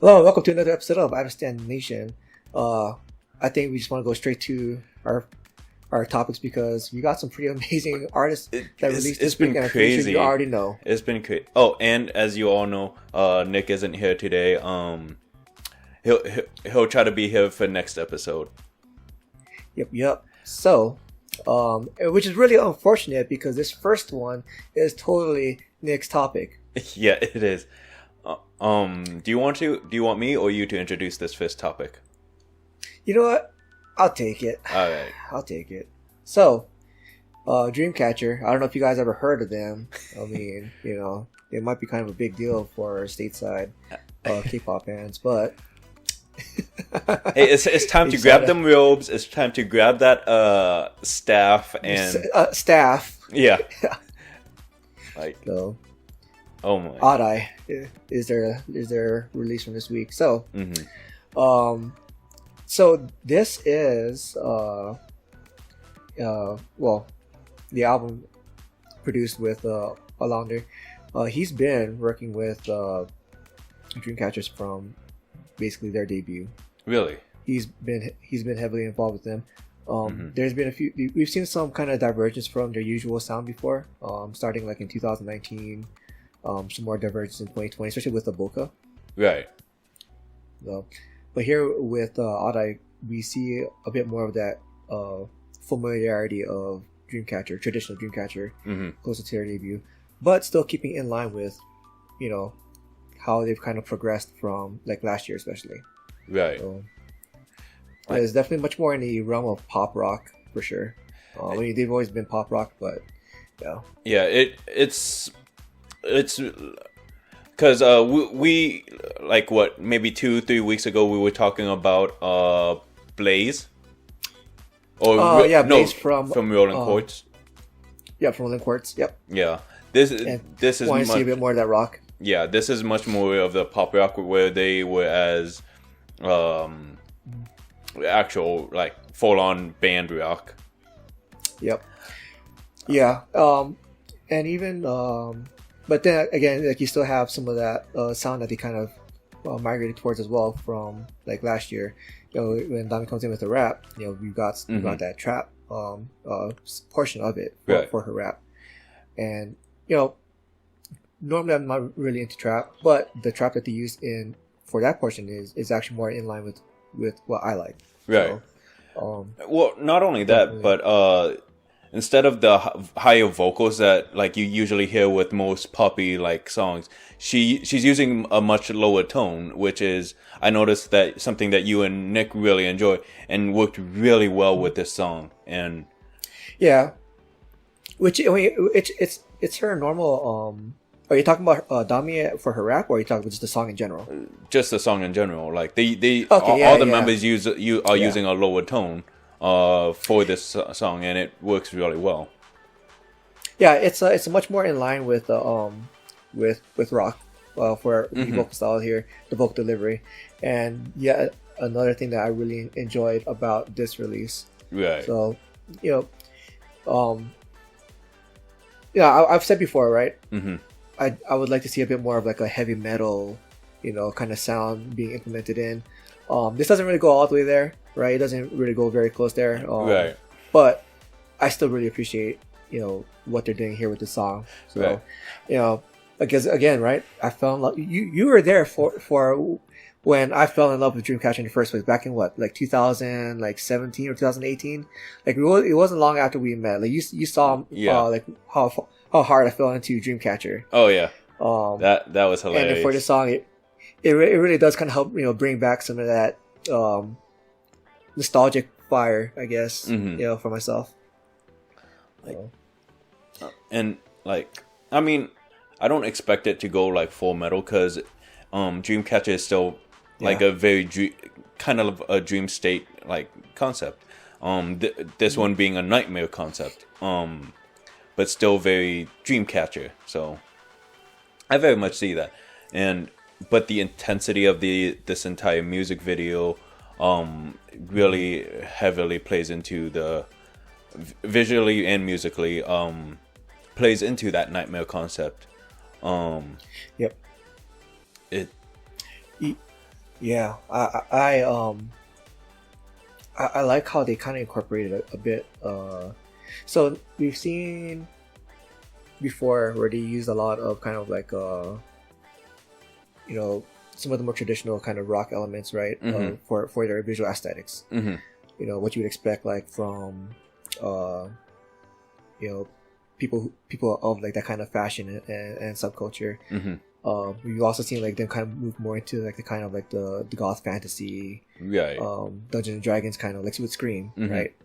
Hello, and welcome to another episode of I Understand Nation. I think we just want to go straight to our topics because we got some pretty amazing artists that released this week, and I'm pretty sure you already know. It's been crazy. Oh, and as you all know, Nick isn't here today. He'll try to be here for next episode. Yep. So, which is really unfortunate because this first one is totally Nick's topic. Yeah, it is. Do you want me or you to introduce this first topic? You know what? I'll take it. All right. I'll take it. So, Dreamcatcher. I don't know if you guys ever heard of them. I mean, it might be kind of a big deal for stateside K-pop fans, but hey, it's time to grab them robes. It's time to grab that staff and staff. Yeah. Like so. Oh my! Odd Eye is their release from this week. So, so this is well, the album produced with Alander. He's been working with Dreamcatchers from basically their debut. Really? He's been heavily involved with them. There's been a few. We've seen some kind of divergence from their usual sound before. Starting like in 2019. Some more divergence in 2020, especially with the Boca. Right. But here with Odd Eye, we see a bit more of that familiarity of Dreamcatcher, traditional Dreamcatcher, closer to their debut, but still keeping in line with, how they've kind of progressed from like last year, especially. Right. So, it's definitely much more in the realm of pop rock for sure. I mean, they've always been pop rock, but yeah. Yeah, it's because we like what maybe 2-3 weeks ago we were talking about Blaze Blaze from Rolling Quartz. Yeah, from Rolling Quartz. Yep. Yeah, this is want to see a bit more of that rock. Yeah, this is much more of the pop rock where they were as actual like full on band rock. Yep. Yeah. And even but then again, like you still have some of that sound that they kind of migrated towards as well from like last year. When Dami comes in with the rap, we got that trap portion of it for her rap, and normally I'm not really into trap, but the trap that they use for that portion is actually more in line with what I like. Right. So, well, not only that, but instead of the higher vocals that like you usually hear with most poppy like songs, she's using a much lower tone, which is I noticed that something that you and Nick really enjoy and worked really well with this song. And yeah, which I mean, it's her normal. Are you talking about Dami for her rap, or are you talking about just the song in general? Just the song in general. Like all the members using a lower tone for this song, and it works really well. Yeah, it's much more in line with rock for the vocal style here, the vocal delivery, and another thing that I really enjoyed about this release. Right. So, I've said before, right? I would like to see a bit more of like a heavy metal, kind of sound being implemented in. This doesn't really go all the way there, right? It doesn't really go very close there. Right. But I still really appreciate, what they're doing here with the song. So, because again, right? I fell in love. You were there for when I fell in love with Dreamcatcher in the first place, back in what, like 2017 or 2018. Like it wasn't long after we met. Like you saw, like how hard I fell into Dreamcatcher. Oh yeah. That was hilarious. And for this song, it really does kind of help bring back some of that nostalgic fire, I guess, for myself. And like, I mean, I don't expect it to go like full metal because Dreamcatcher is still like a very kind of a dream state like concept. This one being a nightmare concept, but still very Dreamcatcher. So I very much see that, but the intensity of this entire music video really heavily plays into the visually and musically plays into that nightmare concept. Yep. It Yeah, I like how they kind of incorporated a bit. So we've seen before where they used a lot of kind of like you know, some of the more traditional kind of rock elements, right? For their visual aesthetics. You know, what you would expect like from you know, people of like that kind of fashion and subculture. We've also seen like them kind of move more into like the kind of like the goth fantasy, Right. Dungeons and Dragons kind of like with Scream, right?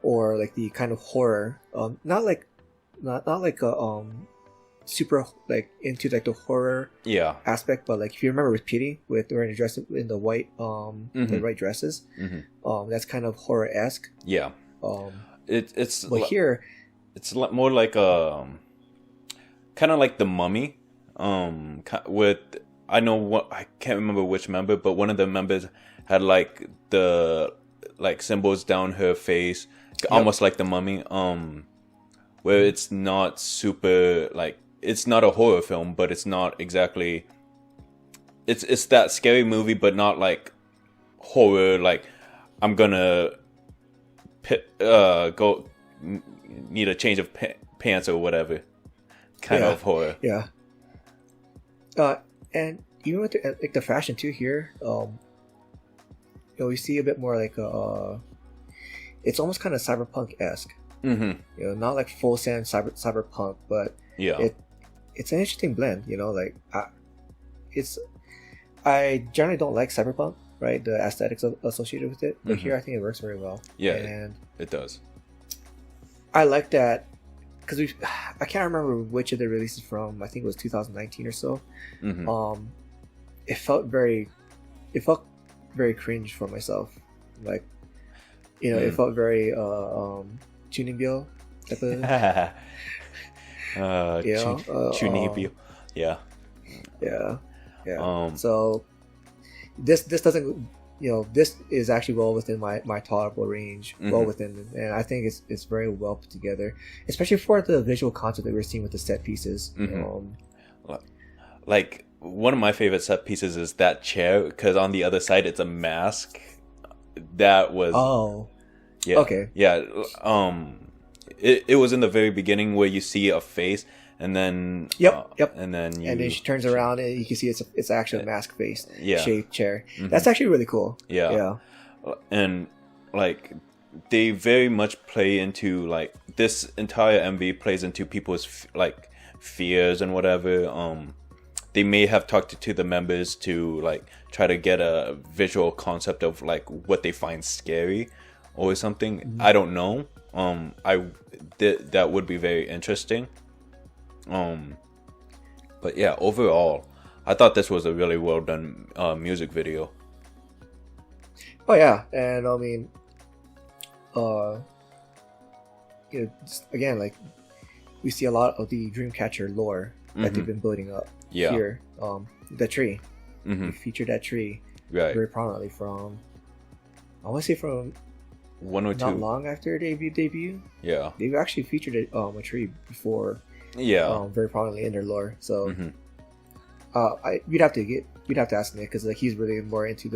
Or like the kind of horror, not like a super like into like the horror aspect, but like if you remember with Petey with wearing the dress in the white the white dresses, that's kind of horror-esque. Yeah. It's but here it's more like kind of like the Mummy. With I know what I can't remember which member, but one of the members had like the like symbols down her face, almost like the Mummy. Where it's not super like it's not a horror film, but it's not exactly. It's that scary movie, but not like horror. Like I'm gonna go need a change of pants or whatever kind of horror. Yeah. And even with like the fashion too here, you know, we see a bit more like it's almost kind of cyberpunk-esque. You know, not like full send cyberpunk, but it's an interesting blend. You know, like I generally don't like cyberpunk, right? The aesthetics associated with it, but here I think it works very well. Yeah, and it does. I like that because I can't remember which of the releases from. I think it was 2019 or so. It felt very cringe for myself. Like, you know, it felt very tuning bill type of. Tuning bill. Yeah. So this doesn't, you know, this is actually well within my tolerable range, well within, and I think it's very well put together, especially for the visual content that we're seeing with the set pieces. Like one of my favorite set pieces is that chair, because on the other side it's a mask. That was okay. It was in the very beginning where you see a face. And then and then she turns around and you can see it's actually a mask face shaped chair. That's actually really cool. And like they very much play into like this entire MV plays into people's like fears and whatever. They may have talked to the members to like try to get a visual concept of like what they find scary or something. I don't know. That would be very interesting. But yeah, overall, I thought this was a really well done music video. Oh yeah, and I mean, you know, again, like we see a lot of the Dreamcatcher lore that they've been building up here. The tree, we featured that tree very prominently from, I want to say from 102. Not long after debut. Yeah, they've actually featured a tree before. Very prominently in their lore. So, we'd have to ask Nick because like he's really more into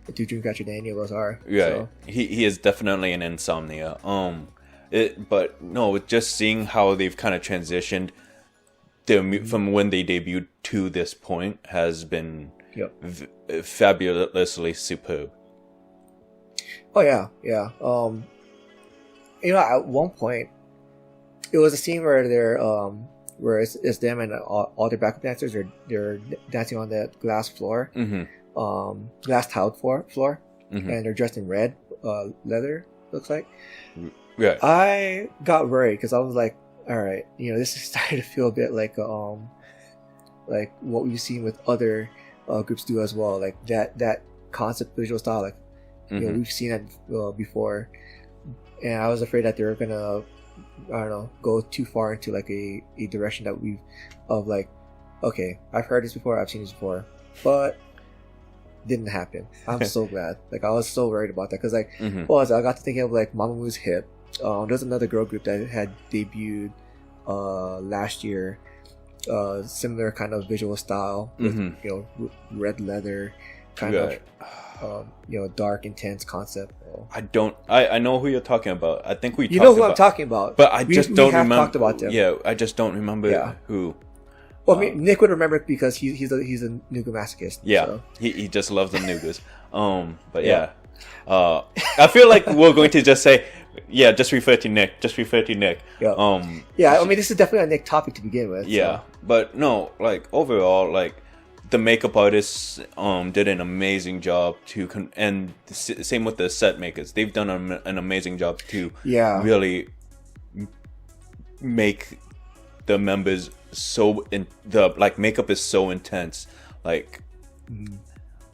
Dreamcatcher than any of us are. So. He is definitely an insomnia. But no, just seeing how they've kind of transitioned from when they debuted to this point has been fabulously superb. Oh yeah. You know, at one point. It was a scene where they're where it's them and all their backup dancers they're dancing on that glass floor, glass tiled floor, and they're dressed in red leather. Looks like. I got worried because I was like, all right, you know, this is starting to feel a bit like what we've seen with other groups do as well, like that concept visual style, like you know, we've seen it before, and I was afraid that they were gonna. I don't know, go too far into like a direction that okay, I've heard this before, I've seen this before, but didn't happen. I'm so glad. Like I was so worried about that because like, I got to thinking of like Mamamoo Hip. There's another girl group that had debuted last year, similar kind of visual style with red leather kind of dark intense concept. I know who you're talking about. I think we I'm talking about, but I just don't remember. Talked about them. Yeah, I just don't remember who. Well, Nick would remember it because he's a nougat masochist. Yeah, so. he just loves the nougats. But I feel like we're going to just say, just refer to Nick. Just refer to Nick. Yeah. I mean, this is definitely a Nick topic to begin with. Yeah, so. But no, like overall, like the makeup artists did an amazing job and same with the set makers. They've done an amazing job to really make the members the makeup is so intense, like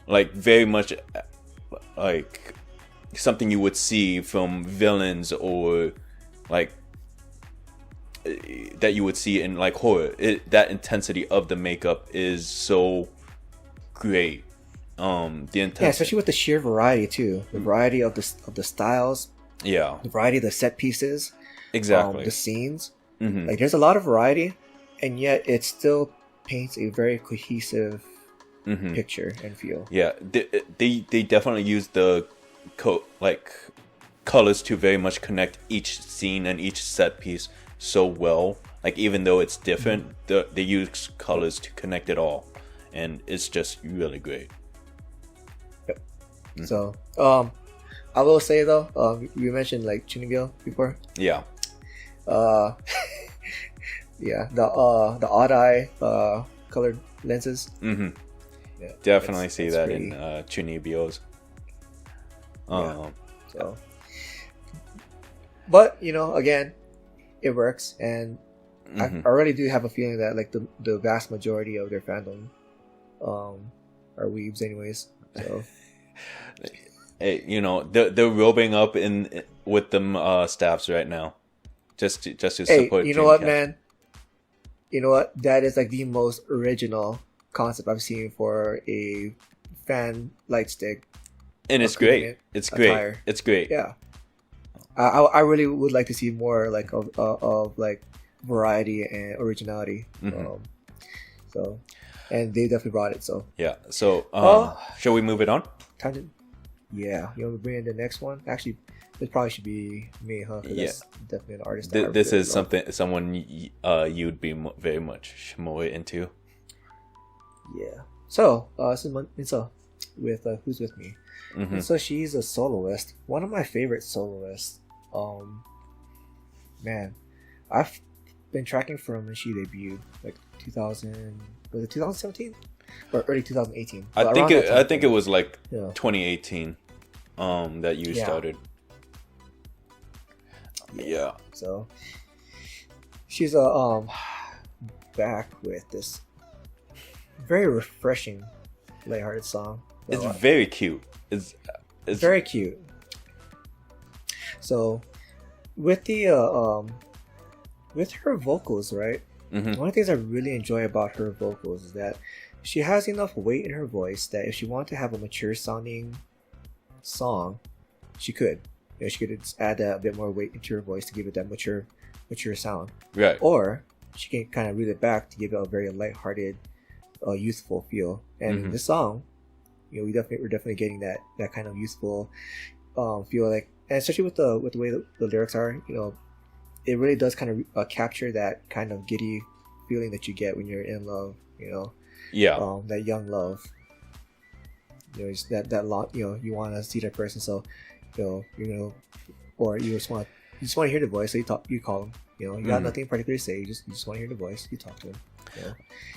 very much like something you would see from villains or like that you would see in like horror. That intensity of the makeup is so great. The intensity, especially with the sheer variety too. The variety of the styles. Yeah. The variety of the set pieces. Exactly. The scenes. Like there's a lot of variety, and yet it still paints a very cohesive picture and feel. Yeah, they definitely use the colors to very much connect each scene and each set piece so well. Like even though it's different, they use colors to connect it all, and it's just really great. Yep. So, I will say though, you mentioned like Chunibyo before. Yeah. The odd eye colored lenses. Yeah, definitely see that pretty... in Chunibyo's. So, but again, it works, and I really do have a feeling that like the vast majority of their fandom are weebs, anyways. So, hey, they're robing up with them staffs right now, just to support. You know what, man? You know what? That is like the most original concept I've seen for a fan light stick. And it's great. It's great. It's great. Yeah. I really would like to see more like of like variety and originality. So, and they definitely brought it. So yeah. So shall we move it on? Time to, yeah. You want to bring in the next one? Actually, this probably should be me, huh? Yeah. That's definitely an artist. This is someone you'd be very much more into. Yeah. So this is Minseo with Who's With Me. So she's a soloist, one of my favorite soloists. Man, I've been tracking from when she debuted, like 2017 or early 2018. I think it was like 2018 that you started. Yeah. So she's back with this very refreshing, lighthearted song. It's very cute. It's very cute. So, with the with her vocals, right? One of the things I really enjoy about her vocals is that she has enough weight in her voice that if she wanted to have a mature sounding song, she could. She could just add a bit more weight into her voice to give it that mature sound. Right. Or she can kind of reel it back to give it a very lighthearted, youthful feel. And in this song, we're definitely getting that kind of youthful feel, like, and especially with the way the lyrics are, it really does kind of capture that kind of giddy feeling that you get when you're in love, Yeah. That young love. That lot, you want to see that person, so or you just want to hear the voice, so you call them. You got nothing particular to say. You just want to hear the voice. You talk to them.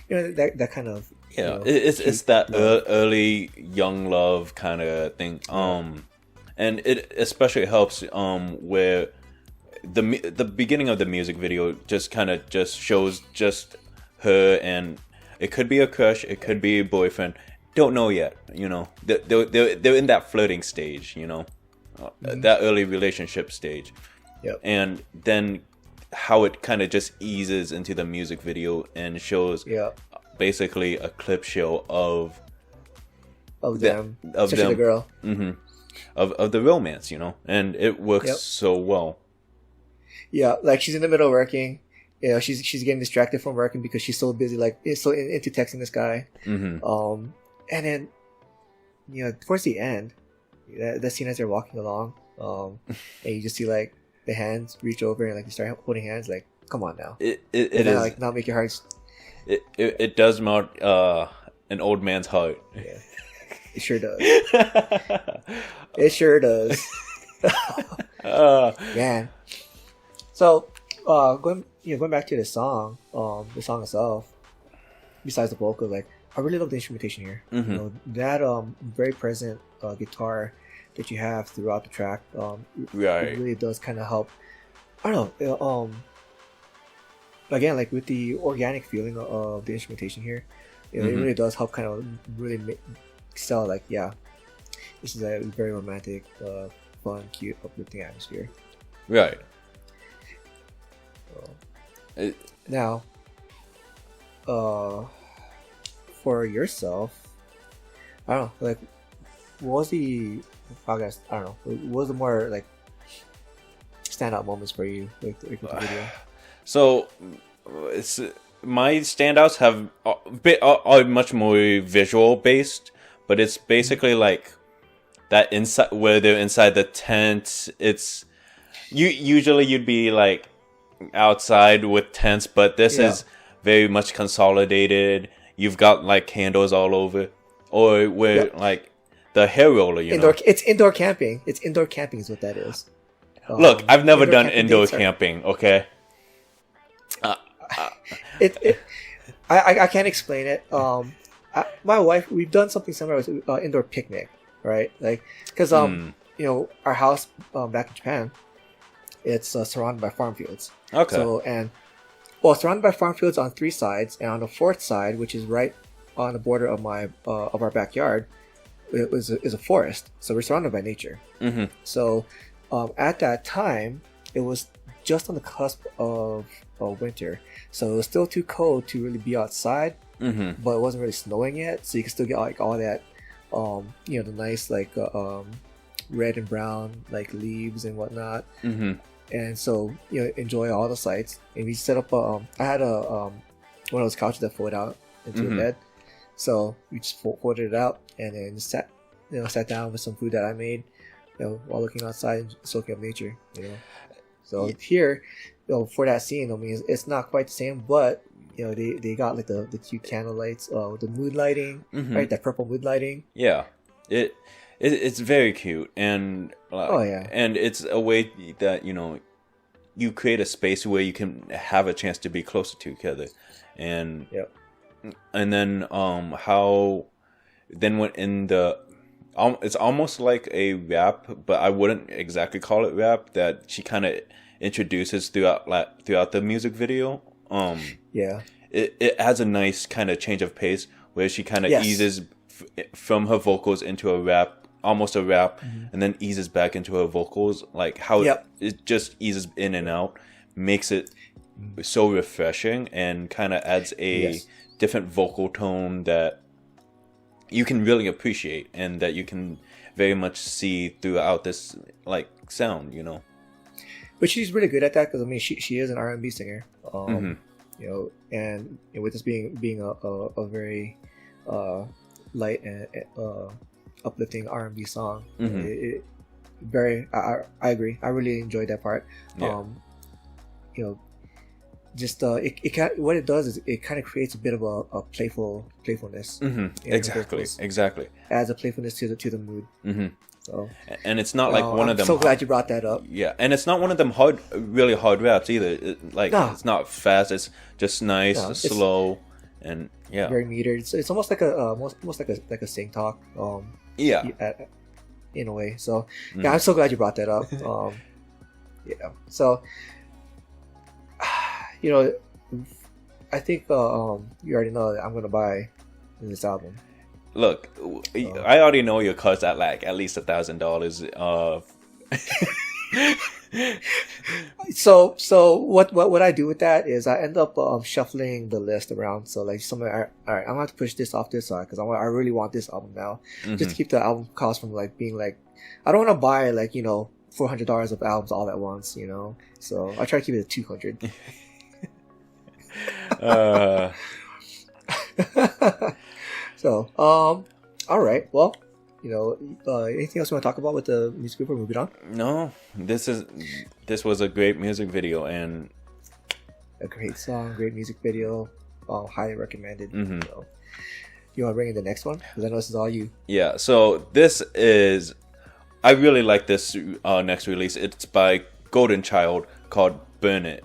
That kind of it's that early young love kind of thing. And it especially helps where the beginning of the music video just shows just her, and it could be a crush, it could be a boyfriend. Don't know yet. They're in that flirting stage. That early relationship stage. Yep. And then how it kind of just eases into the music video and shows basically a clip show of them, the girl, of the romance, and it works so well. Yeah, like she's in the middle working, you know, she's getting distracted from working because she's so busy, like into texting this guy. Mm-hmm. And then, you know, towards the end, the scene as they're walking along, and you just see like the hands reach over and like they start holding hands. Like, come on now. It is like not make your heart. It does melt an old man's heart. Yeah, it sure does. It sure does. Man. So, going back to the song itself. Besides the vocal, like I really love the instrumentation here. Mm-hmm. You know, that very present guitar that you have throughout the track. Right. It really does kind of help. I don't know. Again, like with the organic feeling of the instrumentation here, you know, it really does help kind of really sell. Like, yeah, this is a very romantic, fun, cute, uplifting atmosphere. Right. Now, for yourself, I don't know, like, what was the, I guess, I don't know, what was the more, like, standout moments for you, like with the video? So, it's my standouts have are much more visual based, but it's basically like that inside where they're inside the tent. It's usually you'd be like outside with tents, but this is very much consolidated. You've got like candles all over, or where like the hair roller. It's indoor camping. It's indoor camping is what that is. Look, I've never done indoor camping. Okay. I can't explain it. My wife, we've done something similar with indoor picnic, right? Like, because you know, our house back in Japan, it's surrounded by farm fields. Okay. So surrounded by farm fields on 3 sides, and on the 4th side, which is right on the border of our backyard, is a forest. So we're surrounded by nature. Mm-hmm. So at that time, it was just on the cusp of winter, so it was still too cold to really be outside, but it wasn't really snowing yet, so you can still get like all that you know, the nice like red and brown like leaves and whatnot, and so, you know, enjoy all the sights. And we set up I had a one of those couches that fold out into a bed, so we just folded it out and then sat down with some food that I made, you know, while looking outside and soaking up nature, you know. So here, you know, for that scene, I mean, it's not quite the same, but you know, they got like the cute candle lights, the mood lighting, right? That purple mood lighting. Yeah, it's very cute, and and it's a way that, you know, you create a space where you can have a chance to be closer to each other, and and then how then when in the it's almost like a rap, but I wouldn't exactly call it rap, that she kind of introduces throughout the music video. It adds a nice kind of change of pace where she kind of eases from her vocals into a rap, almost a rap, and then eases back into her vocals, like how it just eases in and out, makes it so refreshing, and kind of adds a different vocal tone that you can really appreciate, and that you can very much see throughout this like sound, you know. But she's really good at that, because I mean, she is an R&B singer, you know, and with this being a very light and uplifting R&B song, I agree. I really enjoyed that part. You know, just what it does is it kind of creates a bit of a playfulness. Exactly. Adds a playfulness to the mood. So, and it's not like one of them. I'm so glad you brought that up. Yeah, and it's not one of them really hard raps either. It's not fast. It's just nice, slow, and very metered. It's almost like a sing talk. In a way. So I'm so glad you brought that up. So, you know, I think you already know that I'm gonna buy this album. Look, I already know your cost at like at least $1,000. So what I do with that is I end up shuffling the list around. So like all right, I'm gonna have to push this off this side because I really want this album now, just to keep the album cost from like being like, I don't want to buy like, you know, $400 of albums all at once, you know. So I try to keep it at $200. So, all right. Well, anything else you want to talk about with the music video? Moving on. No, this was a great music video and a great song, great music video. Highly recommended. Mm-hmm. So, you want to bring in the next one? Because I know this is all you. Yeah. So I really like this next release. It's by Golden Child called "Burn It,"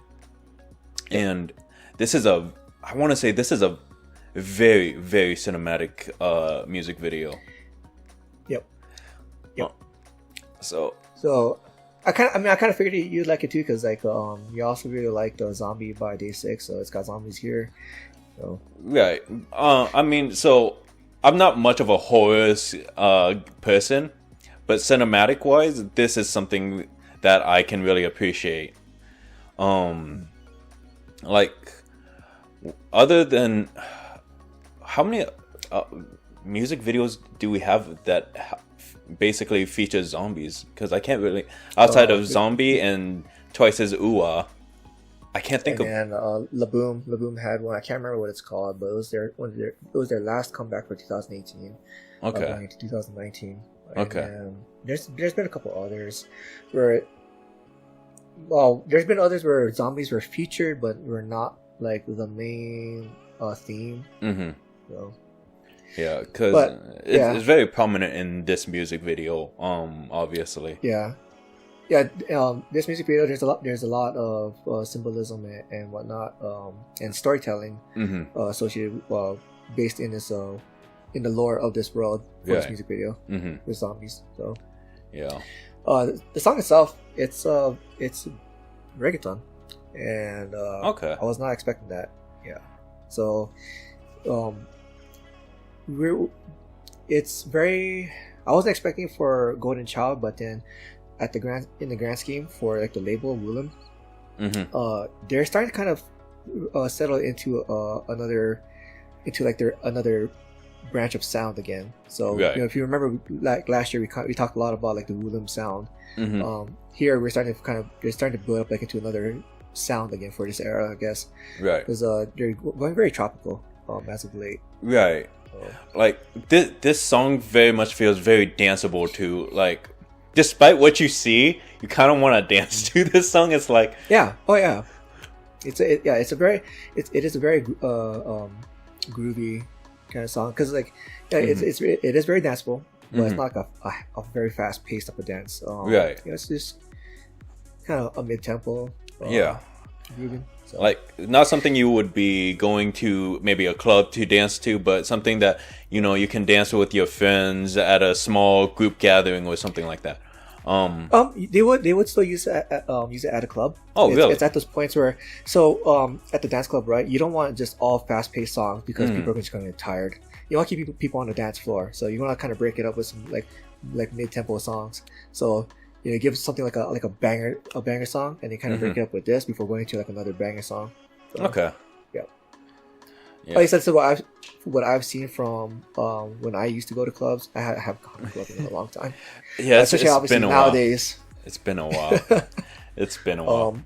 and this is a very, very cinematic music video. Yep. So I kind of figured you'd like it too, because like you also really like the Zombie by Day 6, so it's got zombies here. So right. So I'm not much of a horror person, but cinematic wise, this is something that I can really appreciate. Like, other than how many music videos do we have that basically feature zombies? Because I can't really, outside of Zombie and Twice's Ooh-Ah, I can't think of. And LiQWYD had one. I can't remember what it's called, but it was their last comeback for 2018. Okay. Going into 2019. Okay. And there's been a couple others where, there's been others where zombies were featured, but were not like the main theme. Mm-hmm. So. Yeah, because it's very prominent in this music video. Obviously. Yeah. This music video, there's a lot of symbolism and whatnot, and storytelling associated, based in this in the lore of this world for this music video with zombies. So yeah, the song itself, it's reggaeton, and okay, I was not expecting that. Yeah, so it's very. I wasn't expecting for Golden Child, but then in the grand scheme for like the label Woollim, they're starting to kind of settle into another branch of sound again. So if you remember, like last year we talked a lot about like the Woollim sound. Here they're starting to build up like into another sound again for this era, I guess. Right. Because they're going very tropical as of late. Right. Like this song very much feels very danceable too. Like, despite what you see, you kind of want to dance to this song. It's like it is a very groovy kind of song, because like it is very danceable, but it's not like a very fast paced up a dance. Right. It's just kind of a mid tempo. Grooving. So. Like, not something you would be going to maybe a club to dance to, but something that you can dance with your friends at a small group gathering or something like that. They would still use it at a club. Oh, really? It's at those points where at the dance club, right? You don't want just all fast paced songs, because people are just going to get tired. You want to keep people on the dance floor, so you want to kind of break it up with some like mid tempo songs. So give something like a banger song, and you kind of break it up with this before going to like another banger song. So, okay. Yeah. Yeah. Like I said, so what I've seen from when I used to go to clubs, I haven't gone to clubs in a long time. Yeah, especially obviously nowadays. It's been a while. It's been a while.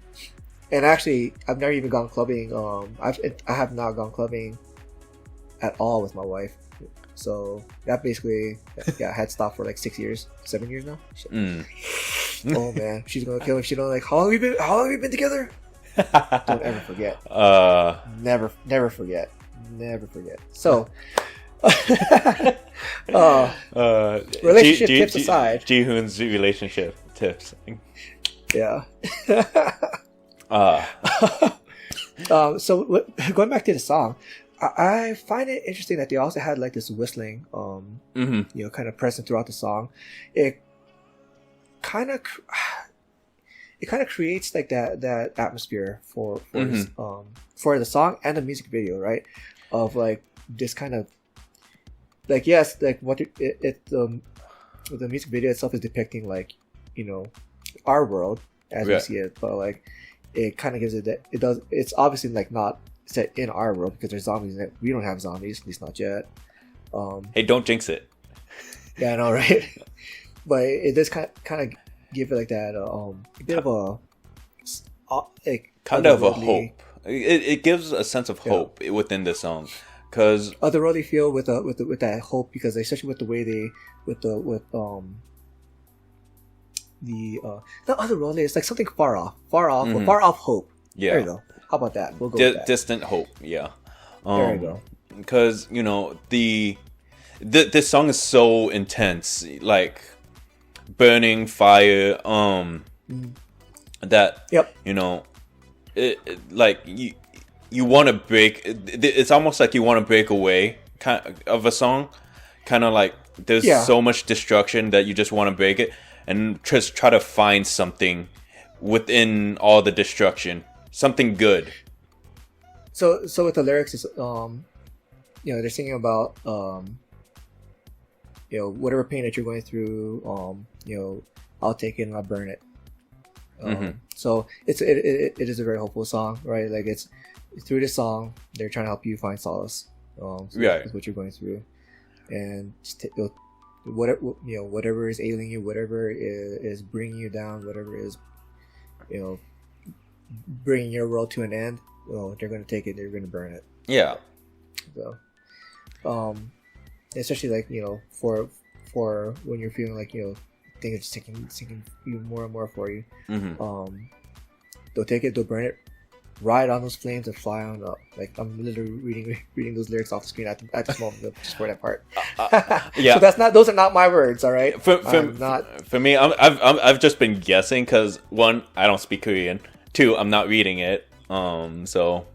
And actually, I've never even gone clubbing. I have not gone clubbing at all with my wife. So that basically, I had stopped for like 7 years now. Oh man, she's gonna kill me if she don't. Like, how long have you been together? Don't ever forget. Never forget. So, relationship tips aside. Jihoon's relationship tips. Yeah. So going back to the song, I find it interesting that they also had like this whistling, kind of present throughout the song. It kind of creates like that atmosphere for the song and the music video, right? Of like this kind of like, yes, like what the music video itself is depicting, like our world as we see it, but like it kind of gives it that it's obviously like not set in our world, because there's zombies in it. We don't have zombies, at least not yet. Hey, don't jinx it. Yeah, I know, right? But it does kind of give it like that a bit of a kind of a hope. it gives a sense of hope within the song. Cause the road they feel with that hope, because especially with the way they not otherworldly, it's like something far off, or far off hope. Yeah, there you go. How about that? We'll go with that. Distant hope. Yeah, there you go. Because this song is so intense, like burning fire. That like you want to break. It's almost like you want to break away kind of a song, kind of like there's so much destruction that you just want to break it and just try to find something within all the destruction, something good. So with the lyrics, is they're singing about whatever pain that you're going through, I'll take it and I'll burn it. So it is a very hopeful song, right? Like it's through this song they're trying to help you find solace. Is what you're going through, and just whatever is ailing you, whatever is bringing you down, whatever is bringing your world to an end. They're going to take it. They're going to burn it. Yeah. So, especially like for when you're feeling like things are just sinking even more and more for you. They'll take it. They'll burn it. Ride on those flames and fly on up. Like I'm literally reading those lyrics off the screen at this moment, just for that part. Yeah. So those are not my words. All right. For me, I've just been guessing because one, I don't speak Korean. Two, I'm not reading it. So,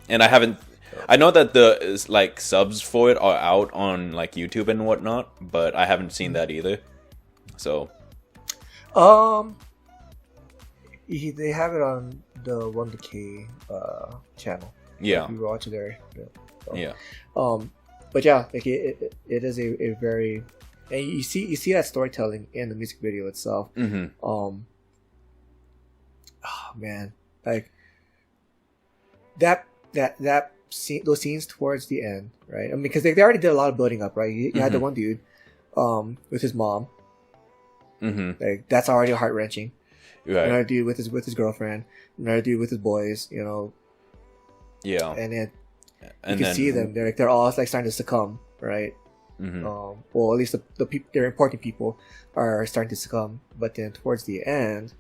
and I haven't. I know that the like subs for it are out on like YouTube and whatnot, but I haven't seen that either. So, they have it on the 1K channel. Yeah, if you watch it there. Yeah. But yeah, like it is a very, and you see that storytelling in the music video itself. Oh man, like that scene, those scenes towards the end, right? I mean, because they already did a lot of building up, right? You had the one dude, with his mom. Like that's already heart wrenching. Right. Another dude with his girlfriend. Another dude with his boys. Yeah. And then you can see them. They're all like starting to succumb, right? Well, at least the people, their important people, are starting to succumb. But then towards the end,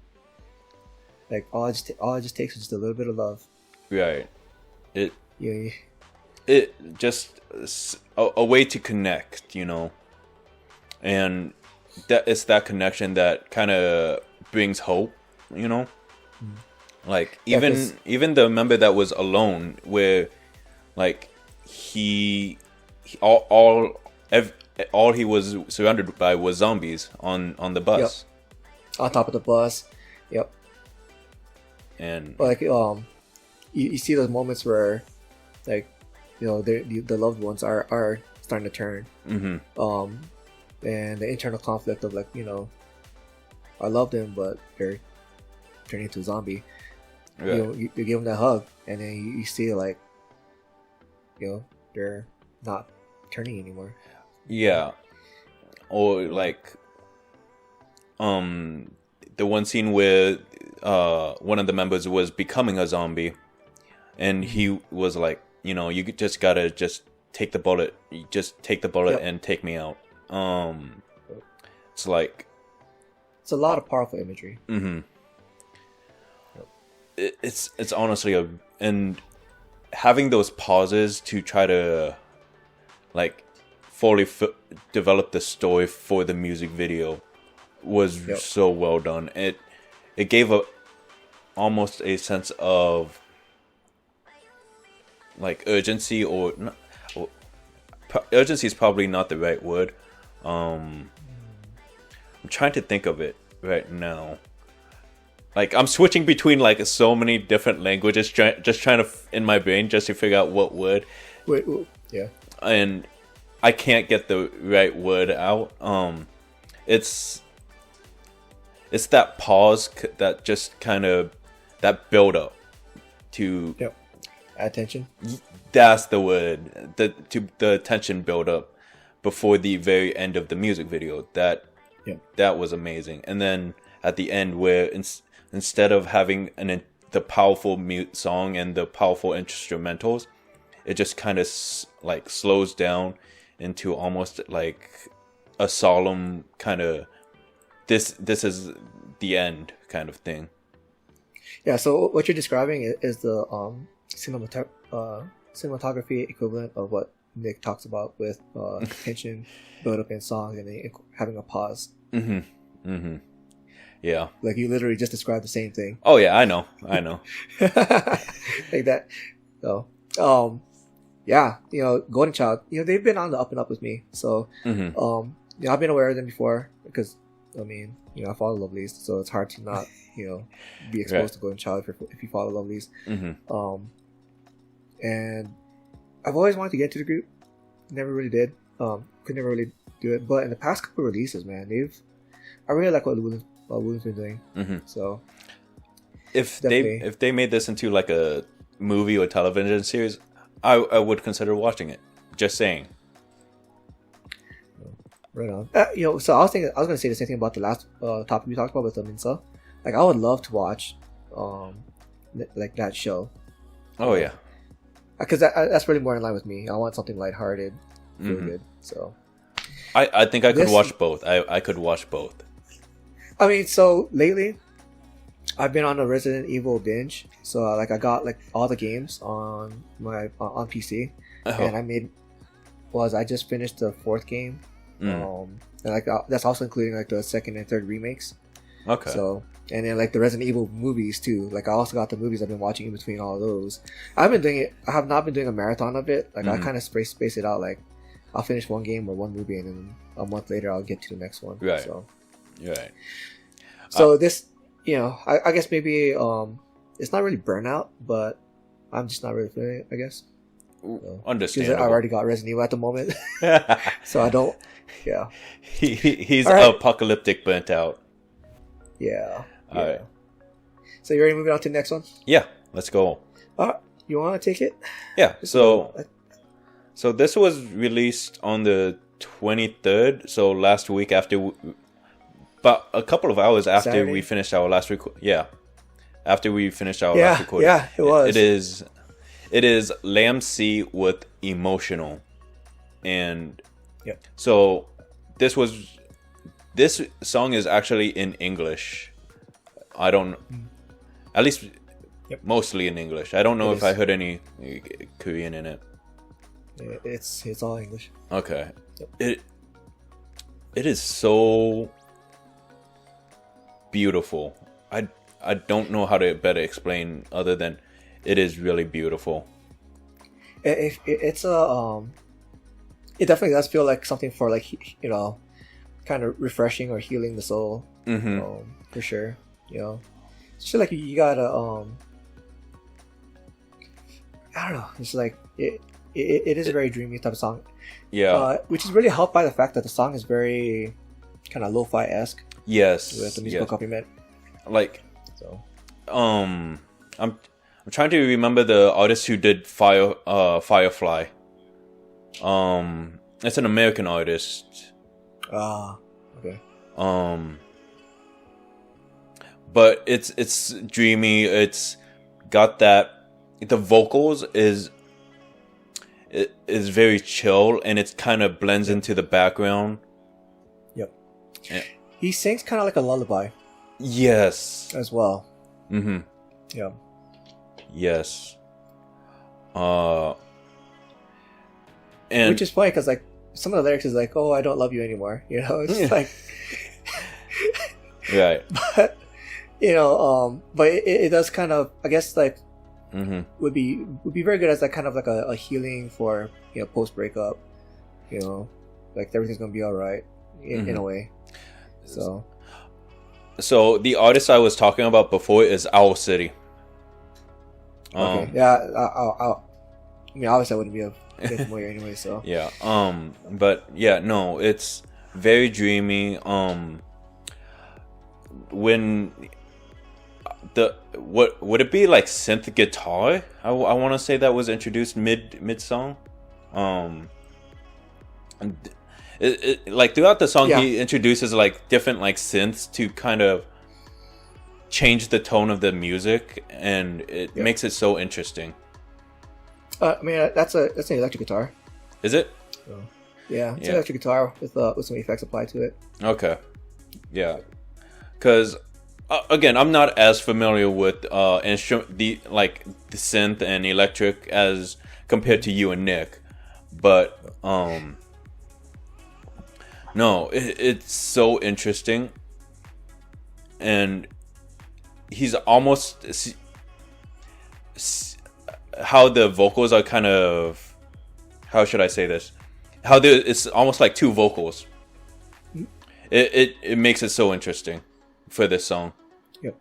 like all it just takes is just a little bit of love. Right. It just a way to connect, and it's that connection that kind of brings hope, like even the member that was alone, where like all he was surrounded by was zombies on the bus. Yep. On top of the bus. Yep. And like you see those moments where like the loved ones are starting to turn. And the internal conflict of like I love them, but they're turning into a zombie. Yeah. You give them that hug, and then you see like they're not turning anymore. Yeah. Or like the one scene where one of the members was becoming a zombie, and he was like, you just gotta take the bullet. You just take the bullet and take me out. It's like it's a lot of powerful imagery. It's honestly and having those pauses to try to like fully develop the story for the music video was so well done. It gave almost a sense of like urgency, or urgency is probably not the right word. I'm trying to think of it right now. Like I'm switching between like so many different languages, just trying to in my brain just to figure out what word. Yeah. And I can't get the right word out. It's that pause that just kind of that build up to attention. That's the word. The tension build up before the very end of the music video. That was amazing. And then at the end, where instead of having the powerful mute song and the powerful instrumentals, it just kind of like slows down into almost like a solemn kind of this is the end kind of thing. Yeah, so what you're describing is the cinematography equivalent of what Nick talks about with tension build up in songs and then having a pause. Yeah, like you literally just described the same thing. Oh yeah, I know like that. So yeah, Golden Child, they've been on the up and up with me, so I've been aware of them before because I follow Lovelyz, so it's hard to not be exposed to Golden Child if you follow Lovelyz. And I've always wanted to get to the group, never really did. Could never really do it, but in the past couple of releases, man, I really like what Woon's been doing. So if they made this into like a movie or television series, I would consider watching it. Just saying. Right on. So I was going to say the same thing about the last topic we talked about with the Minseo. Like, I would love to watch, like that show. Oh yeah. Because that's really more in line with me. I want something lighthearted, feel good. So. I think I could watch both. I could watch both. So lately, I've been on a Resident Evil binge. So I got like all the games on my on PC, and I just finished the 4th game. And that's also including like the 2nd and 3rd remakes. Okay. So and then like the Resident Evil movies too. Like I also got the movies I've been watching in between all of those. I have not been doing a marathon of it. Like I kind of space it out. Like I'll finish one game or one movie, and then a month later I'll get to the next one. Right. So. Right. So this, I guess maybe it's not really burnout, but I'm just not really feeling it, I guess. So, understandable. Because I already got Resident Evil at the moment, so I don't. Yeah. He's apocalyptic burnt out. Yeah. All right. So you ready to move on to the next one? Yeah. Let's go. You want to take it? Yeah. So this was released on the 23rd. So last week but a couple of hours after Saturday? we finished our last record. Yeah. After we finished our last recording. Yeah, it was. It is LambC with Emotional. And so this song is actually in English. I don't, at least mostly in English. I don't know if I heard any Korean in it. It's all English. Okay. It is so beautiful. I don't know how to better explain other than it is really beautiful. It definitely does feel like something for like kind of refreshing or healing the soul. For sure. It's just like you gotta I don't know. It's like it is a very dreamy type of song. Yeah. Which is really helped by the fact that the song is very kind of lo-fi-esque. Yes. With the musical accompaniment. Like, so. I'm trying to remember the artist who did Firefly. It's an American artist. Okay. But it's dreamy. It's got that. The vocals is very chill, and it kind of blends into the background. Yep. Yeah. He sings kind of like a lullaby. Yes. As well. Yeah. Yes. And which is funny because like some of the lyrics is like, "Oh, I don't love you anymore." It's like. Right. But but it does kind of, I guess, like would be very good as like kind of like a healing for post breakup. Like everything's gonna be all right in a way. So the artist I was talking about before is Owl City. Okay. Yeah. Obviously I wouldn't be familiar anyway. So. Yeah. But yeah, no, it's very dreamy. When what would it be like synth guitar? I want to say that was introduced mid song. Like throughout the song, he introduces like different like synths to kind of change the tone of the music, and it makes it so interesting. I mean, that's an electric guitar. Is it? So, yeah, it's an electric guitar with some effects applied to it. Okay. Yeah, because again, I'm not as familiar with the synth and electric as compared to you and Nick, but no, it's so interesting, and he's almost how the vocals are kind of, how should I say this? How it's almost like two vocals. It makes it so interesting for this song. Yep.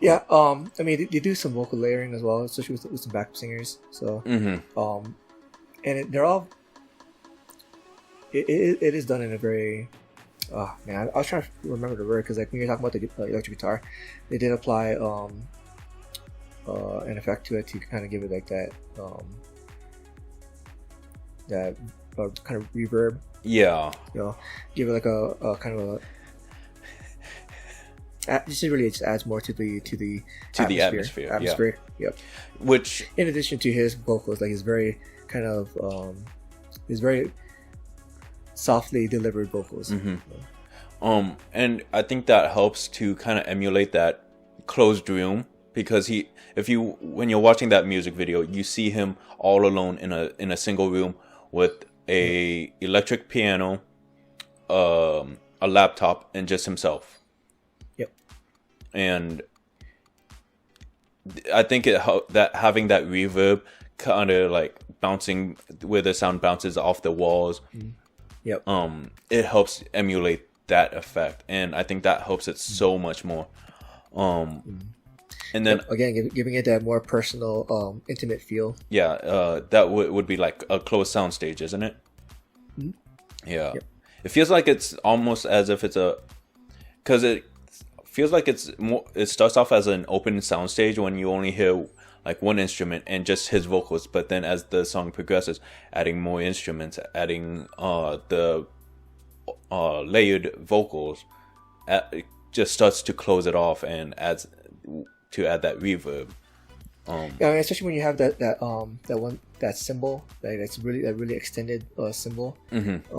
Yeah. I mean, they do some vocal layering as well, especially with some backup singers. So, and they're all. It is done in a very. Oh man, I was trying to remember the word because like when you're talking about the electric guitar, they did apply an effect to it to kind of give it like that kind of reverb. Yeah. You know, give it like a kind of this really just adds more to the atmosphere. Yeah. Yep. Which, in addition to his vocals, like his very kind of his very softly delivered vocals. And I think that helps to kind of emulate that closed room, because when you're watching that music video, you see him all alone in a single room with a electric piano, a laptop, and just himself. Yep. And I think that having that reverb kind of like bouncing where the sound bounces off the walls. Yep. It helps emulate that effect, and I think that helps it so much more. And then again, giving it that more personal, intimate feel. Yeah, that would be like a closed sound stage, isn't it? Yeah. Yep. It feels like it's almost as if it's because it feels like it starts off as an open sound stage when you only hear like one instrument and just his vocals, but then as the song progresses, adding more instruments, adding the layered vocals, it just starts to close it off and add that reverb. Yeah, I mean, especially when you have that symbol, that's really extended symbol. That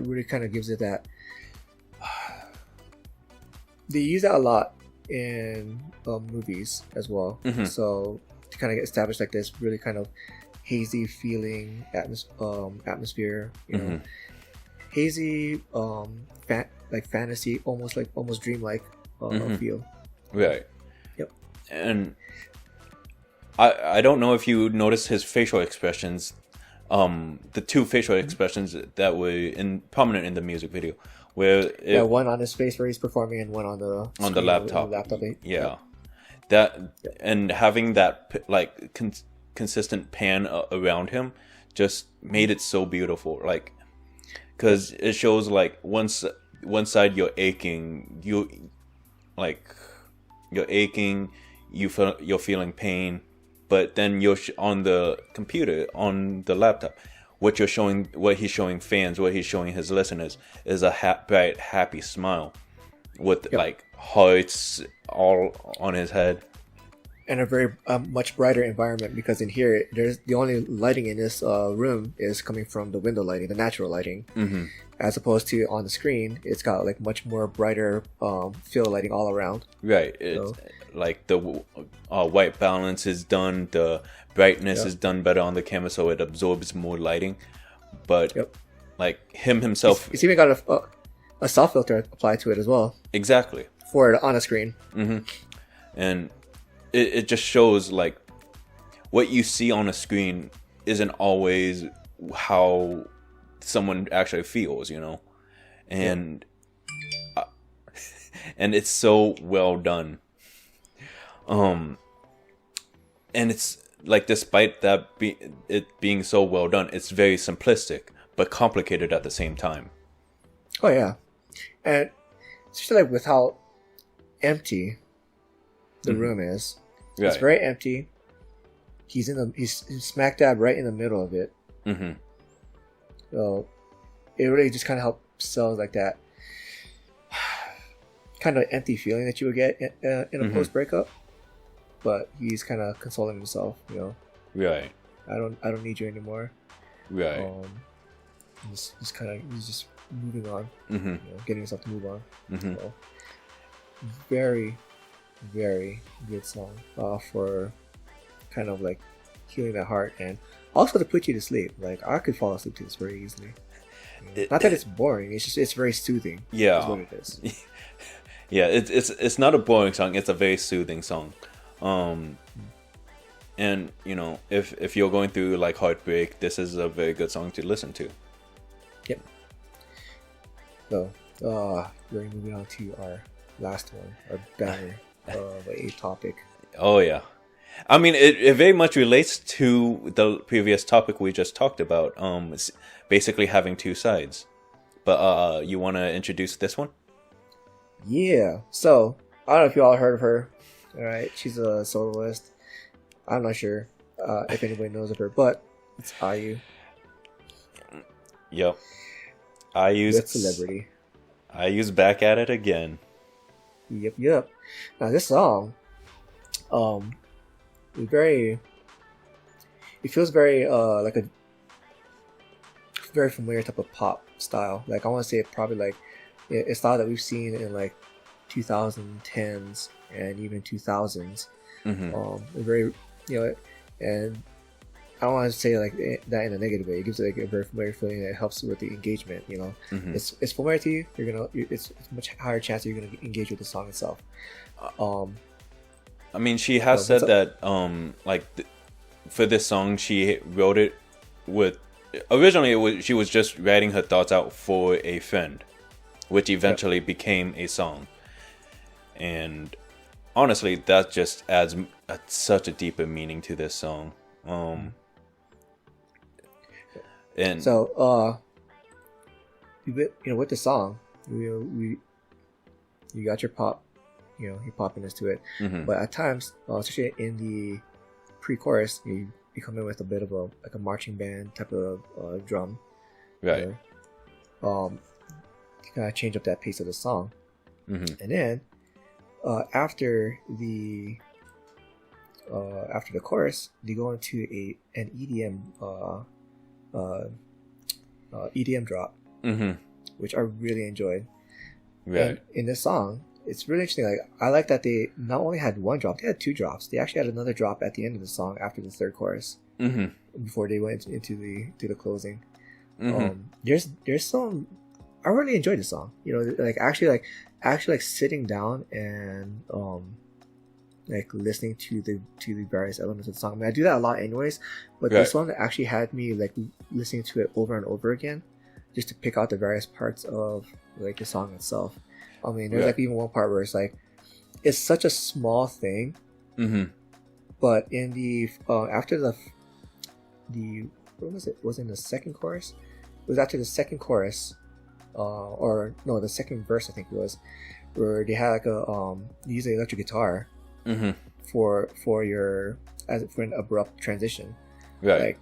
really kind of gives it that. They use that a lot in movies as well. So to kind of get established like this really kind of hazy feeling atmosphere, you know, hazy like fantasy, almost dreamlike feel. Right. Yep. And I don't know if you noticed his facial expressions, the two facial expressions that were prominent in the music video, where one on his face where he's performing, and one on the laptop. Yeah. And having that like consistent pan around him just made it so beautiful, like, because it shows like one side you're aching, you're feeling pain, but then you're on the computer, on the laptop, what he's showing fans, what he's showing his listeners is a bright, happy smile with like hearts all on his head. And a very much brighter environment, because in here, there's the only lighting in this room is coming from the window lighting, the natural lighting, as opposed to on the screen, it's got like much more brighter field lighting all around. Right. It's like the white balance is done, the brightness is done better on the camera, so it absorbs more lighting. But like himself, it's even got a soft filter applied to it as well. Exactly. For it on a screen. And it just shows like what you see on a screen isn't always how someone actually feels, you know, and and it's so well done. And it's like, despite that it being so well done, it's very simplistic but complicated at the same time. Oh yeah, and especially like with how empty the room is. Right. It's very empty. He's smack dab right in the middle of it. So it really just kind of helps sell like that. kind of empty feeling that you would get in a post breakup. But he's kind of consoling himself, Right. I don't need you anymore. Right. He's just moving on. Getting himself to move on. So, very, very good song for kind of like healing the heart and also to put you to sleep. Like I could fall asleep to this very easily. Not that it's boring. It's very soothing. Yeah. Is what it is. Yeah. It's not a boring song. It's a very soothing song. And if you're going through like heartbreak, this is a very good song to listen to. Yep. So, we're moving on to our last one, our banner of a topic. Oh yeah, I mean it very much relates to the previous topic we just talked about. It's basically having two sides. But you want to introduce this one? Yeah. So I don't know if you all heard of her. All right, she's a soloist. I'm not sure if anybody knows of her, but it's IU. Yep. IU's celebrity. IU's back at it again. Yep. Now this song, it feels very like a very familiar type of pop style. Like I want to say it probably like a style that we've seen in like 2010s and even 2000s. Very, and I don't want to say like that in a negative way. It gives it like a very familiar feeling that helps with the engagement. It's familiar to you. It's much higher chance that you're gonna engage with the song itself. I mean, she has said that for this song, she wrote it with. Originally, she was just writing her thoughts out for a friend, which eventually became a song. And honestly, that just adds such a deeper meaning to this song. And so, with the song, you got your pop, your poppiness to it, but at times, especially in the pre-chorus, you come in with a bit of a marching band type of drum, right? To kind of change up that pace of the song, and then after the chorus, they go into an EDM drop, which I really enjoyed. Right. And in this song, it's really interesting. Like I like that they not only had one drop, they had two drops. They actually had another drop at the end of the song after the third chorus, before they went into the closing. There's some. I really enjoyed the song. Actually sitting down and like listening to the various elements of the song. I mean, I do that a lot anyways, but this one actually had me like listening to it over and over again, just to pick out the various parts of like the song itself. I mean, there's like even one part where it's like, it's such a small thing, but in the after the what was it? Was it in the second chorus? It was after the second chorus, or no, the second verse I think it was, where they had like you use the electric guitar for an abrupt transition. Right. Like,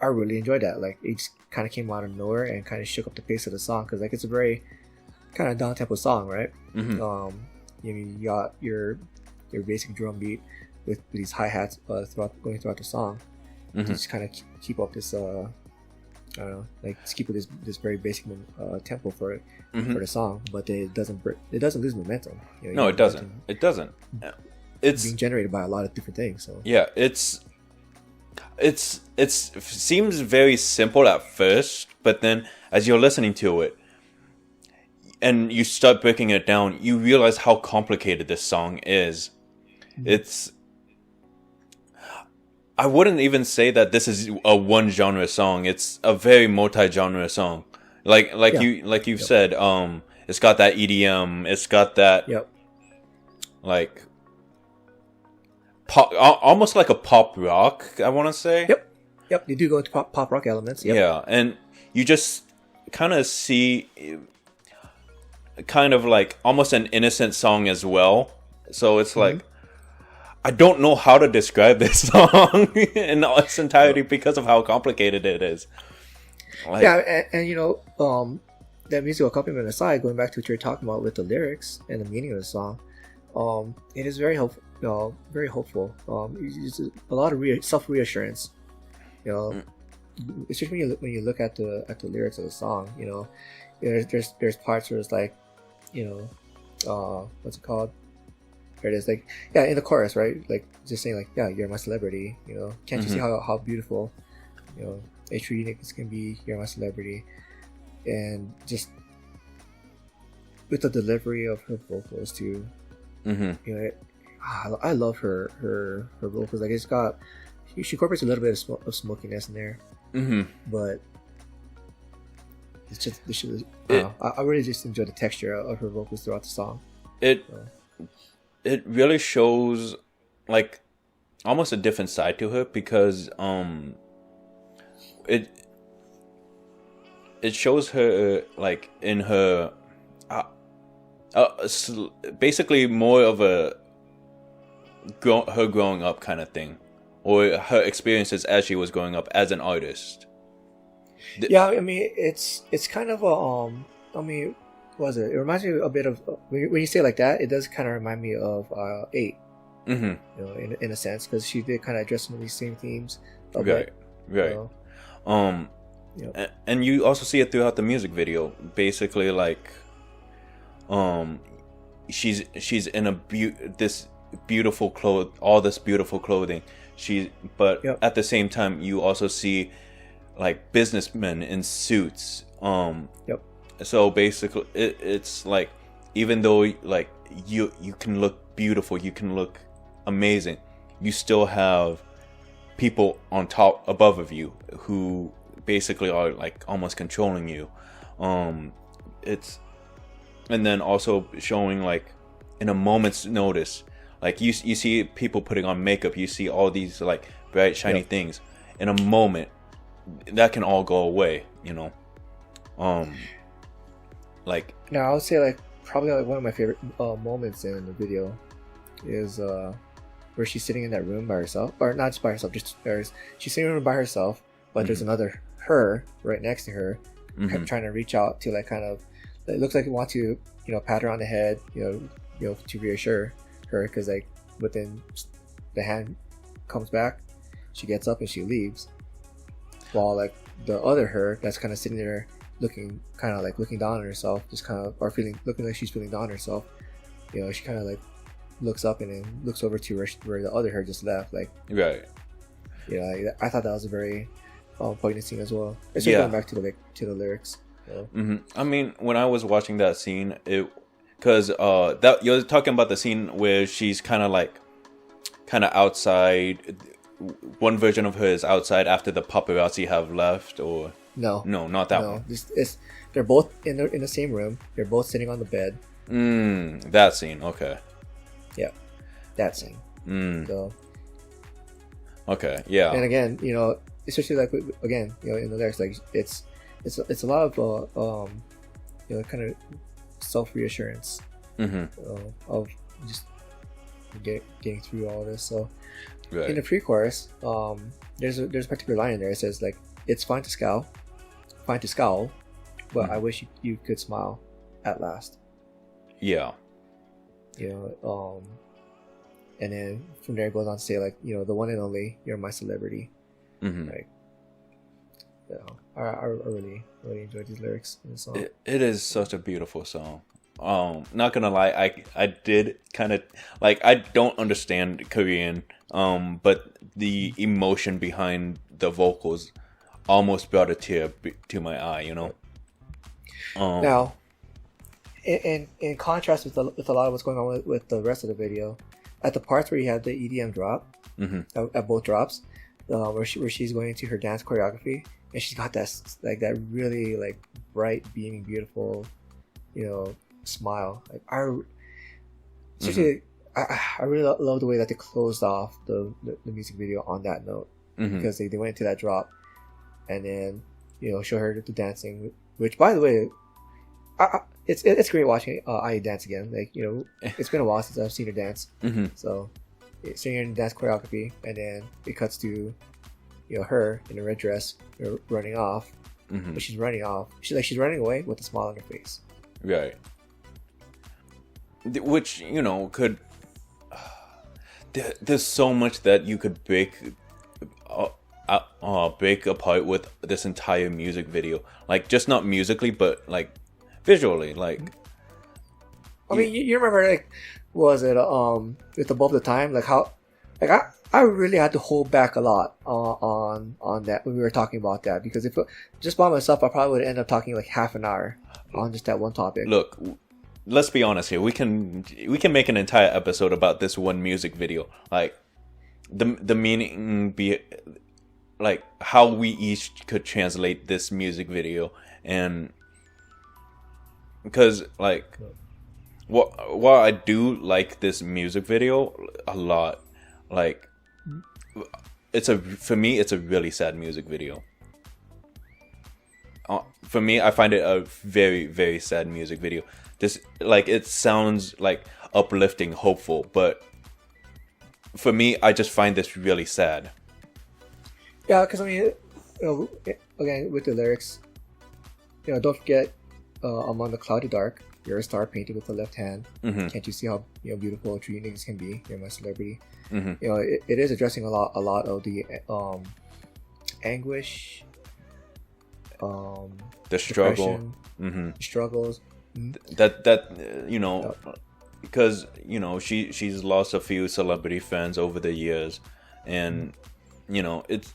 I really enjoyed that. Like, it just kind of came out of nowhere and kind of shook up the pace of the song, because like it's a very kind of down tempo song, right? You got your basic drum beat with these hi hats going throughout the song, to just kind of keep up this I don't know, like just keep with this very basic tempo for the song, but it doesn't lose momentum. No, it doesn't. It doesn't. It's being generated by a lot of different things. So yeah, it seems very simple at first, but then as you're listening to it and you start breaking it down, you realize how complicated this song is. I wouldn't even say that this is a one genre song. It's a very multi-genre song. You've said, it's got that EDM, it's got that like pop, almost like a pop rock, I want to say. Yep, they do go into pop rock elements. Yeah, and you just kind of see kind of like almost an innocent song as well. So it's like, I don't know how to describe this song in its entirety because of how complicated it is. Like, and that musical accompaniment aside, going back to what you're talking about with the lyrics and the meaning of the song, it is very helpful. Very hopeful. It's a lot of self reassurance. You know, especially when you look at the lyrics of the song. You know, there's parts where it's like, you know, what's it called? There it is. Like, yeah, in the chorus, right? Like just saying like, yeah, you're my celebrity. You know, can't you see how beautiful, you know, a true uniqueness can be? You're my celebrity, and just with the delivery of her vocals too. You know, I love her vocals. Like, it's got, she incorporates a little bit of smokiness in there, but it's just I really just enjoy the texture of her vocals throughout the song. It really shows like almost a different side to her, because it shows her like in her basically more of a her growing up kind of thing, or her experiences as she was growing up as an artist. Yeah, I mean, it's kind of a I mean, what was it? It reminds me a bit of, when you say it like that, it does kind of remind me of 8. You know, in a sense, because she did kind of address some of these same themes. Right. You know? And you also see it throughout the music video. Basically, like, she's in this beautiful clothing. But at the same time, you also see like businessmen in suits. So basically, it's like, even though like you can look beautiful, you can look amazing, you still have people on top above of you who basically are like almost controlling you. It's, and then also showing like in a moment's notice, like you see people putting on makeup, you see all these like bright shiny things. In a moment, that can all go away, you know. Like, now I would say like probably like one of my favorite moments in the video is where she's sitting in that room by herself, or not just by herself, just she's sitting in a room by herself, but there's another her right next to her, trying to reach out to like kind of, it looks like it wants to, you know, pat her on the head, you know, to reassure her, because like within the hand comes back, she gets up and she leaves, while like the other her that's kind of sitting there looking down on herself, just kind of, or looking like she's feeling down on herself, you know, she kind of like looks up and then looks over to where the other her just left, like, right. You know, I thought that was a very poignant scene as well. It's just going back to the lyrics. So. I mean, when I was watching that scene, because that you're talking about the scene where she's kind of outside. One version of her is outside after the paparazzi have left, or no, not that one. They're both in the same room. They're both sitting on the bed. That scene. Okay. Yeah, that scene. So. Okay. Yeah. And again, you know, especially like again, you know, in the lyrics, like it's a lot of you know, kind of self reassurance of just getting through all this. So in the pre-chorus, there's a particular line in there. It says like, it's fine to scowl, but I wish you could smile at last. Yeah. You know, and then from there it goes on to say like, you know, the one and only, you're my celebrity. Like, you know, I really enjoyed these lyrics in the song. It is such a beautiful song. Not gonna lie, I did kind of like, I don't understand Korean, but the emotion behind the vocals almost brought a tear to my eye, you know. Now, in contrast with a lot of what's going on with the rest of the video, at the parts where you have the EDM drop, at both drops, where she's going into her dance choreography, and she's got that really like bright, beaming, beautiful, you know, smile. Like I really love the way that they closed off the music video on that note, because they went into that drop, and then, you know, show her the dancing, which, by the way, it's great watching IU dance again. Like, you know, it's been a while since I've seen her dance. So seeing her in dance choreography, and then it cuts to, you know, her in a red dress, you know, running off, but she's running off. She's running away with a smile on her face. Right. Which, you know, could... There's so much that you could break apart with this entire music video. Like, just not musically, but, like, visually. Like... I mean, you remember, like, what was it, with Above the Time? Like, how... Like, I really had to hold back a lot on that when we were talking about that, because if just by myself, I probably would end up talking like half an hour on just that one topic. Look, let's be honest here. We can make an entire episode about this one music video, like the meaning, be like how we each could translate this music video, and because like while I do like this music video a lot, like. For me, it's a really sad music video. For me, I find it a very, very sad music video. This, like, it sounds like uplifting, hopeful, but for me, I just find this really sad. Yeah, because I mean, you know, again with the lyrics, you know, don't forget, among the cloudy dark, you're a star painted with the left hand. Can't you see how beautiful true niggas can be? You're my celebrity. You know, it is addressing a lot of the anguish, the struggle, struggles. That you know, because you know she's lost a few celebrity friends over the years, and you know it's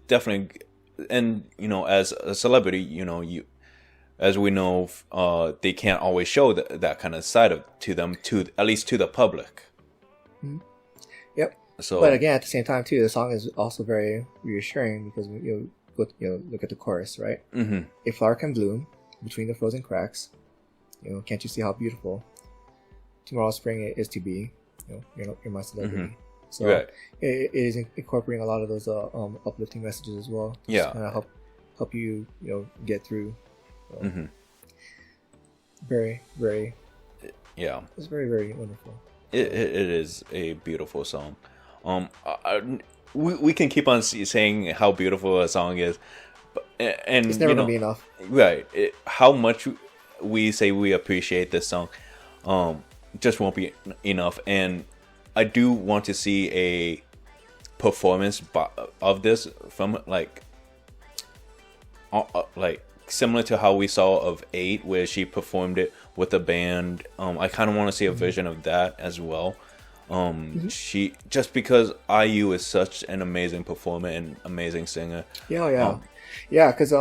definitely, and you know, as a celebrity, you know, as we know, they can't always show that kind of side to them, at least to the public. Yep. So, but again, at the same time, too, the song is also very reassuring, because look at the chorus, right? A flower can bloom between the frozen cracks. You know, can't you see how beautiful? Tomorrow's spring is to be. You know, you're my celebrity. So right. it is incorporating a lot of those uplifting messages as well. Yeah. Just kind of help you get through. Very, very. Yeah. It's very, very wonderful. It is a beautiful song. We can keep on saying how beautiful a song is, and it's never gonna be enough. Right. How much we say we appreciate this song, just won't be enough. And I do want to see a performance of this from like similar to how we saw of 8, where she performed it with a band. I kind of want to see a version of that as well. She, just because IU is such an amazing performer and amazing singer. Yeah, because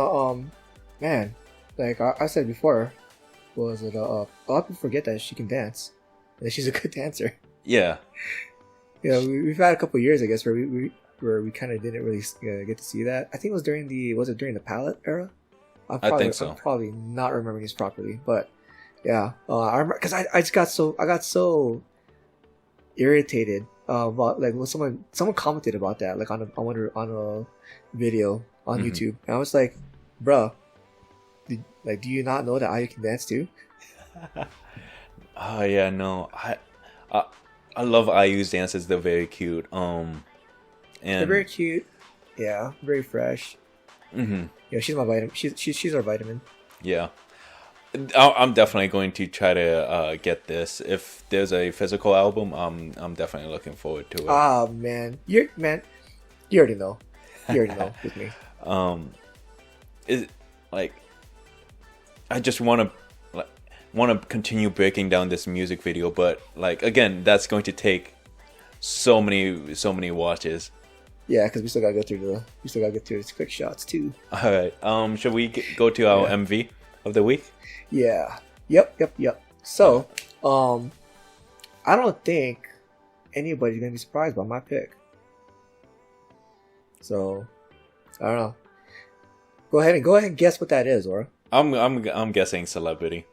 man, like I said before, a lot of people forget that she can dance, and she's a good dancer. Yeah. You know, we've had a couple of years, I guess, where we kind of didn't really get to see that. I think it was during the Palette era. I think so. I'm probably not remembering this properly, but yeah, I remember, because I got so irritated about, like, when someone commented about that, like on a video on YouTube, and I was like, bruh, do you not know that IU can dance too? Oh yeah, no, I love IU's dances. They're very cute. And they're very cute. Yeah, very fresh. Yeah, she's my vitamin. She's our vitamin. Yeah, I'm definitely going to try to get this. If there's a physical album, I'm definitely looking forward to it. Ah, man, you already know. You already know with me. Is like, I just want to continue breaking down this music video, but like, again, that's going to take so many watches. Yeah, because we still gotta get through the quick shots too. All right. Should we go to our MV of the week? Yeah. Yep. So, I don't think anybody's gonna be surprised by my pick. So, I don't know. Go ahead and guess what that is, or I'm guessing celebrity.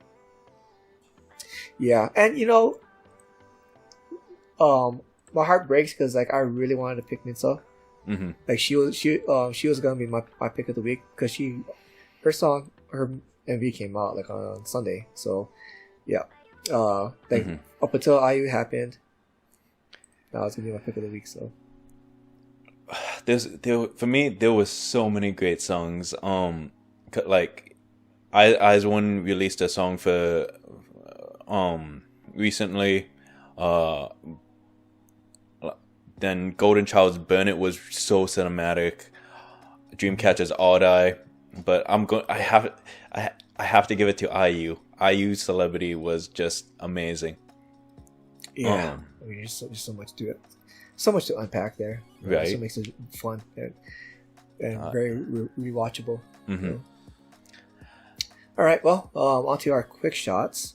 Yeah, and my heart breaks because, like, I really wanted to pick Minseo. Like, she was gonna be my pick of the week, because her MV came out like on Sunday. So yeah, up until IU happened, that was gonna be my pick of the week. So for me there was so many great songs. Like IZ*ONE released a song for recently. Then Golden Child's Burn It was so cinematic. Dreamcatcher's Odd Eye, but I have to give it to IU. IU's Celebrity was just amazing. Yeah, I mean, there's so much to it, so much to unpack there. Right, so it makes it fun and very rewatchable. Mm-hmm. You know? All right, well, on to our quick shots.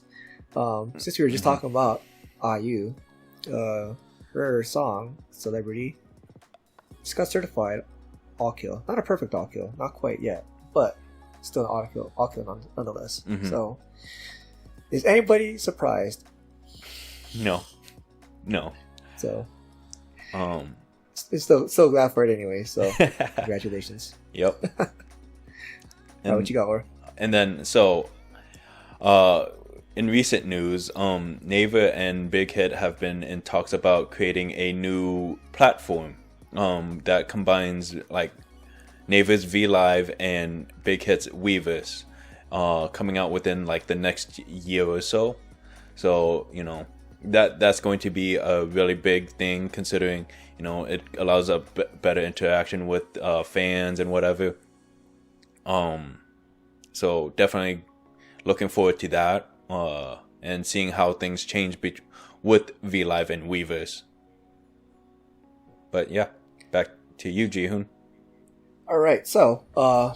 Since we were just talking about IU, her song "Celebrity" just got certified all kill. Not a perfect all kill, not quite yet, but still an all kill nonetheless. Mm-hmm. So, is anybody surprised? No. So, so glad for it anyway. So, congratulations. Yep. What you got, Laura? And then in recent news, Naver and Big Hit have been in talks about creating a new platform that combines like Naver's V Live and Big Hit's Weverse, coming out within like the next year or so. So that's going to be a really big thing, considering it allows a better interaction with fans and whatever. So definitely looking forward to that, and seeing how things change with V Live and Weverse. But yeah, back to you, Jihoon. All right, so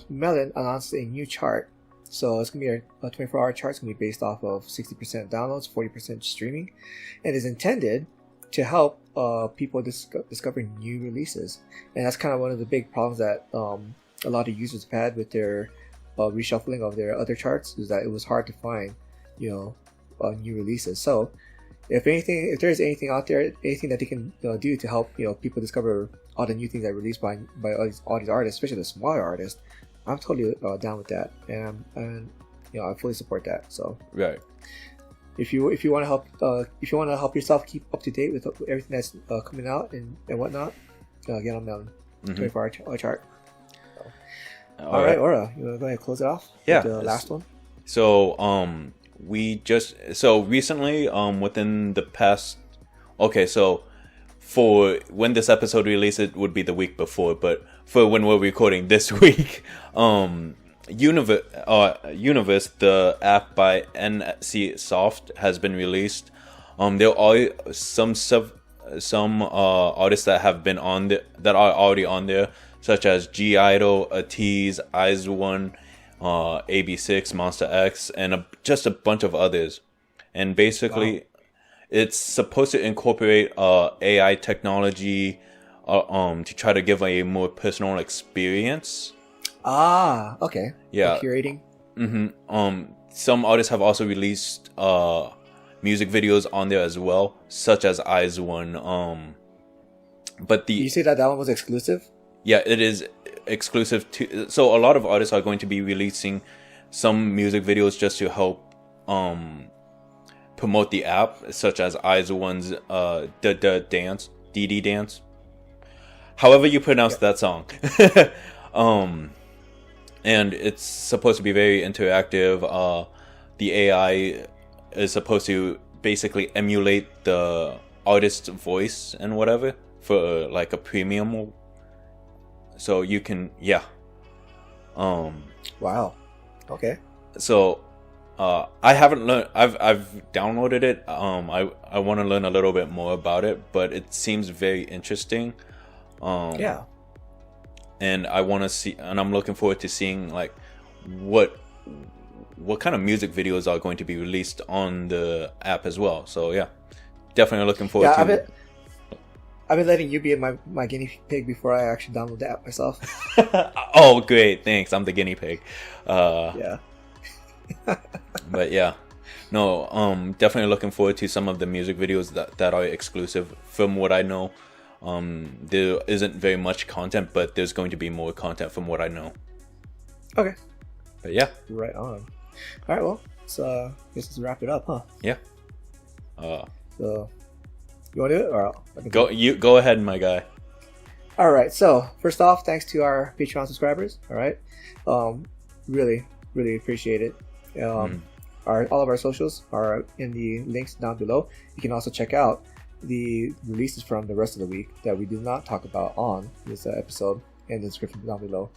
Melon announced a new chart. So it's gonna be a 24-hour chart. It's gonna be based off of 60% downloads, 40% streaming, and is intended to help people discover new releases. And that's kind of one of the big problems that a lot of users have had with their reshuffling of their other charts, is that it was hard to find new releases. So if there's anything out there, anything that they can do to help people discover all the new things that are released by all these artists, especially the smaller artists, I'm totally down with that, and I fully support that. So right, if you want to help yourself keep up to date with everything that's coming out and whatnot, get on the 24-hour chart. So. All right, Aura, you want to go ahead and close it off? Yeah, with the last one. So recently, within the past, so for when this episode releases, it would be the week before, but for when we're recording this week, Universe, the app by NC Soft, has been released. There are some artists that have been on that are already on there, such as G Idol, Atiz, IZ*ONE, AB6, Monster X, and just a bunch of others. And basically, it's supposed to incorporate AI technology to try to give a more personal experience. Okay. Yeah. Like curating. Some artists have also released music videos on there as well, such as IZ*ONE. But you say that one was exclusive? Yeah, it is exclusive to. So a lot of artists are going to be releasing some music videos just to help promote the app, such as IZ*ONE's DD Dance. However you pronounce that song. And it's supposed to be very interactive. The AI is supposed to basically emulate the artist's voice and whatever for like a premium. So you can, Wow. Okay. So, I haven't learned. I've downloaded it. I want to learn a little bit more about it, but it seems very interesting. Yeah. And I want to see, and I'm looking forward to seeing like what kind of music videos are going to be released on the app as well. So yeah, definitely looking forward to it. I've been letting you be my guinea pig before I actually download the app myself. Oh, great. Thanks. I'm the guinea pig. Yeah. But yeah. No, definitely looking forward to some of the music videos that are exclusive. From what I know, there isn't very much content, but there's going to be more content from what I know. Okay. But yeah. Right on. All right, well, so let's wrap it up, huh? Yeah. So, you want to do it? Or go ahead, my guy. All right. So first off, thanks to our Patreon subscribers. All right. Really, really appreciate it. All of our socials are in the links down below. You can also check out the releases from the rest of the week that we did not talk about on this episode in the description down below.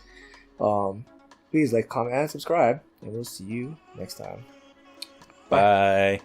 Please like, comment, and subscribe, and we'll see you next time. Bye.